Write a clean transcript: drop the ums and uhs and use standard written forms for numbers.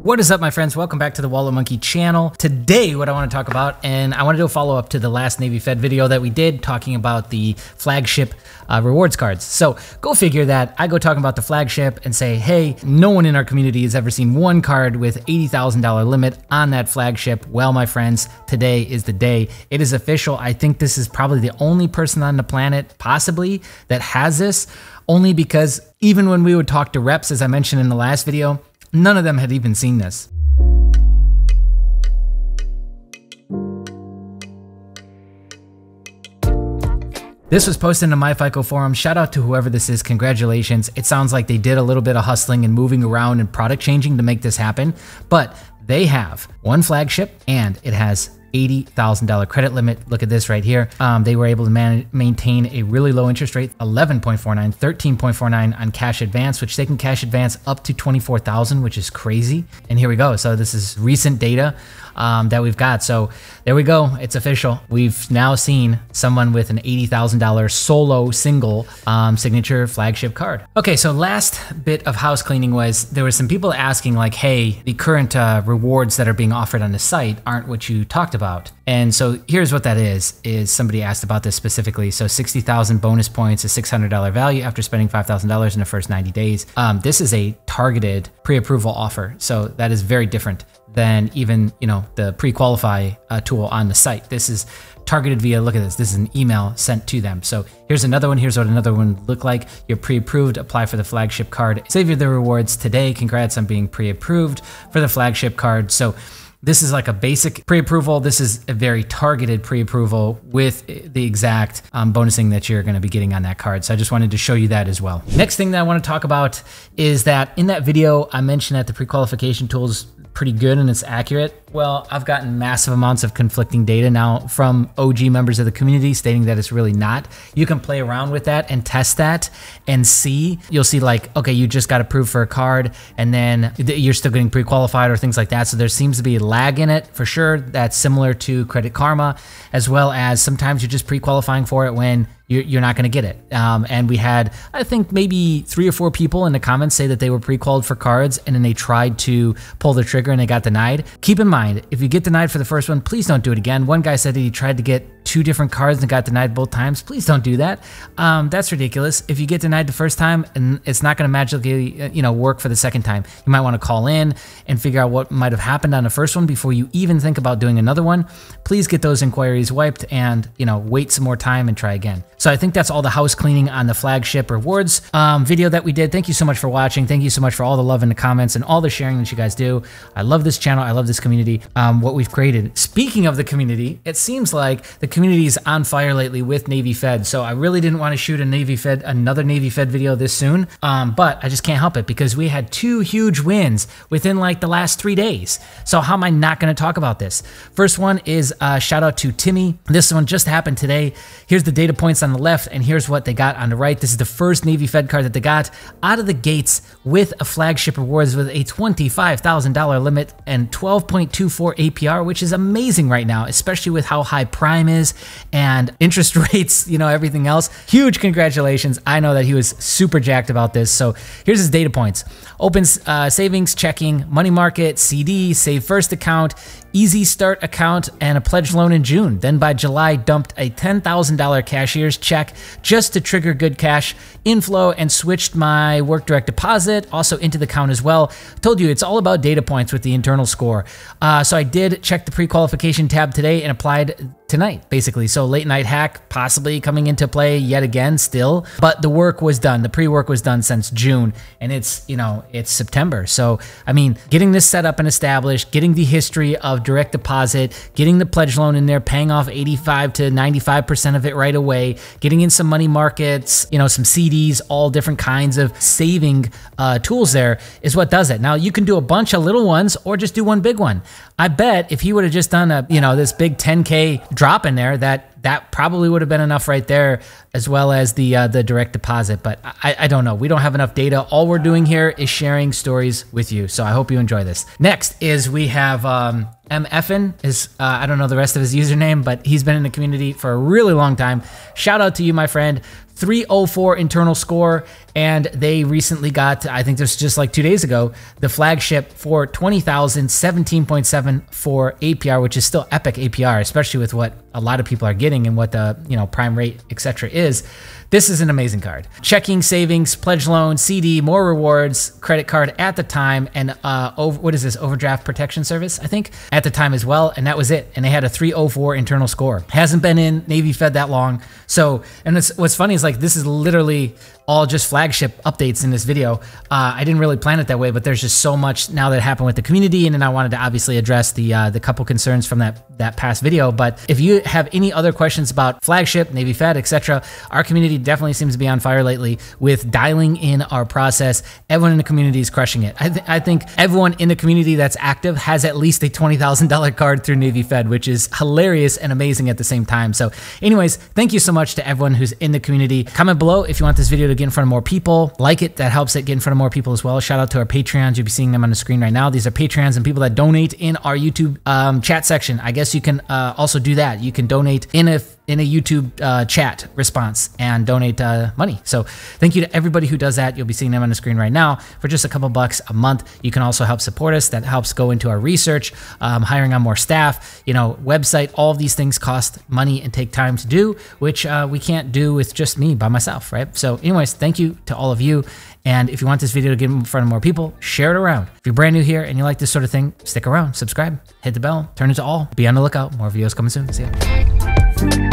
What is up, my friends? Welcome back to the Wallet Monkey channel. Today, what I want to talk about, and I want to do a follow-up to the last Navy Fed video that we did talking about the flagship rewards cards. So go figure that I go talking about the flagship and say, hey, no one in our community has ever seen one card with $80,000 limit on that flagship. Well, my friends, today is the day. It is official. I think this is probably the only person on the planet, possibly, that has this, only because even when we would talk to reps, as I mentioned in the last video, none of them had even seen this. This was posted in the MyFICO forum. Shout out to whoever this is. Congratulations. It sounds like they did a little bit of hustling and moving around and product changing to make this happen, but they have one flagship and it has $80,000 credit limit. Look at this right here. They were able to maintain a really low interest rate, 11.49, 13.49 on cash advance, which they can cash advance up to $24,000, which is crazy. And here we go. So this is recent data that we've got. So there we go. It's official. We've now seen someone with an $80,000 solo single signature flagship card. Okay, so last bit of house cleaning was there were some people asking like, hey, the current rewards that are being offered on the site aren't what you talked about. And so here's what that is somebody asked about this specifically. So 60,000 bonus points, a $600 value after spending $5,000 in the first 90 days. This is a targeted pre-approval offer. So that is very different than even, the pre-qualify tool on the site. This is targeted via, look at this, this is an email sent to them. So here's another one. Here's what another one would look like. You're pre-approved, apply for the flagship card. Save you the rewards today. Congrats on being pre-approved for the flagship card. So this is like a basic pre-approval. This is a very targeted pre-approval with the exact bonusing that you're going to be getting on that card. So I just wanted to show you that as well. Next thing that I want to talk about is that in that video, I mentioned that the pre-qualification tool is pretty good and it's accurate. Well, I've gotten massive amounts of conflicting data now from OG members of the community stating that it's really not. You can play around with that and test that and see. You'll see like, okay, you just got approved for a card and then you're still getting pre-qualified or things like that. So there seems to be a lag in it for sure. That's similar to Credit Karma, as well as sometimes you're just pre-qualifying for it when you're not going to get it. And we had, I think, maybe 3 or 4 people in the comments say that they were pre-qualified for cards and then they tried to pull the trigger and they got denied. Keep in mind, if you get denied for the first one, please don't do it again. One guy said that he tried to get 2 different cards and got denied both times. Please don't do that. That's ridiculous. If you get denied the first time and it's not going to magically, work for the second time, you might want to call in and figure out what might have happened on the first one before you even think about doing another one. Please get those inquiries wiped and, wait some more time and try again. So I think that's all the house cleaning on the flagship rewards video that we did. Thank you so much for watching. Thank you so much for all the love in the comments and all the sharing that you guys do. I love this channel. I love this community, what we've created. Speaking of the community, it seems like the community is on fire lately with Navy Fed. So I really didn't want to shoot another Navy Fed video this soon, but I just can't help it because we had 2 huge wins within like the last 3 days. So how am I not going to talk about this? First one is shout out to Timmy. This one just happened today. Here's the data points on the left and here's what they got on the right. This is the first Navy Fed card that they got out of the gates with a flagship rewards with a $25,000 limit and 12.24 APR, which is amazing right now, especially with how high prime is and interest rates, everything else. Huge congratulations. I know that he was super jacked about this. So here's his data points. Opens savings, checking, money market, CD, save first account, easy start account, and a pledge loan in June. Then by July, dumped a $10,000 cashier's check just to trigger good cash inflow and switched my work direct deposit also into the account as well. Told you it's all about data points with the internal score. So I did check the pre-qualification tab today and applied tonight, basically. So late night hack possibly coming into play yet again still, but the work was done. The pre-work was done since June and it's, it's September. So, I mean, getting this set up and established, getting the history of direct deposit, getting the pledge loan in there, paying off 85 to 95% of it right away, getting in some money markets, some CDs, all different kinds of saving tools there is what does it. Now you can do a bunch of little ones or just do one big one. I bet if he would have just done this big 10K drop in there, that probably would have been enough right there, as well as the direct deposit. But I don't know. We don't have enough data. All we're doing here is sharing stories with you. So I hope you enjoy this. Next is we have MFN is, I don't know the rest of his username, but he's been in the community for a really long time. Shout out to you, my friend. 304 internal score, and they recently got, I think this was just like 2 days ago, the flagship for 20,000, 17.74 APR, which is still epic APR, especially with what a lot of people are getting and what the prime rate, etc. is. This is an amazing card. Checking, savings, pledge loan, CD, more rewards, credit card at the time, and what is this, overdraft protection service, I think, at the time as well, and that was it. And they had a 304 internal score. Hasn't been in Navy Fed that long. So, and what's funny is like, this is literally all just flagship updates in this video. I didn't really plan it that way, but there's just so much now that happened with the community, and then I wanted to obviously address the couple concerns from that past video. But if you have any other questions about flagship, Navy Fed, etc., our community definitely seems to be on fire lately with dialing in our process. Everyone in the community is crushing it. I think everyone in the community that's active has at least a $20,000 card through Navy Fed, which is hilarious and amazing at the same time. So anyways, thank you so much to everyone who's in the community. Comment below if you want this video to get in front of more people. Like it, that helps it get in front of more people as well. Shout out to our Patreons. You'll be seeing them on the screen right now. These are Patreons and people that donate in our YouTube chat section. I guess you can also do that. You can donate in a YouTube chat response and donate money. So thank you to everybody who does that. You'll be seeing them on the screen right now. For just a couple bucks a month, you can also help support us. That helps go into our research, hiring on more staff, website. All of these things cost money and take time to do, which we can't do with just me by myself, right? So anyways, thank you to all of you. And if you want this video to get in front of more people, share it around. If you're brand new here and you like this sort of thing, stick around, subscribe, hit the bell, turn it to all. Be on the lookout. More videos coming soon. See ya.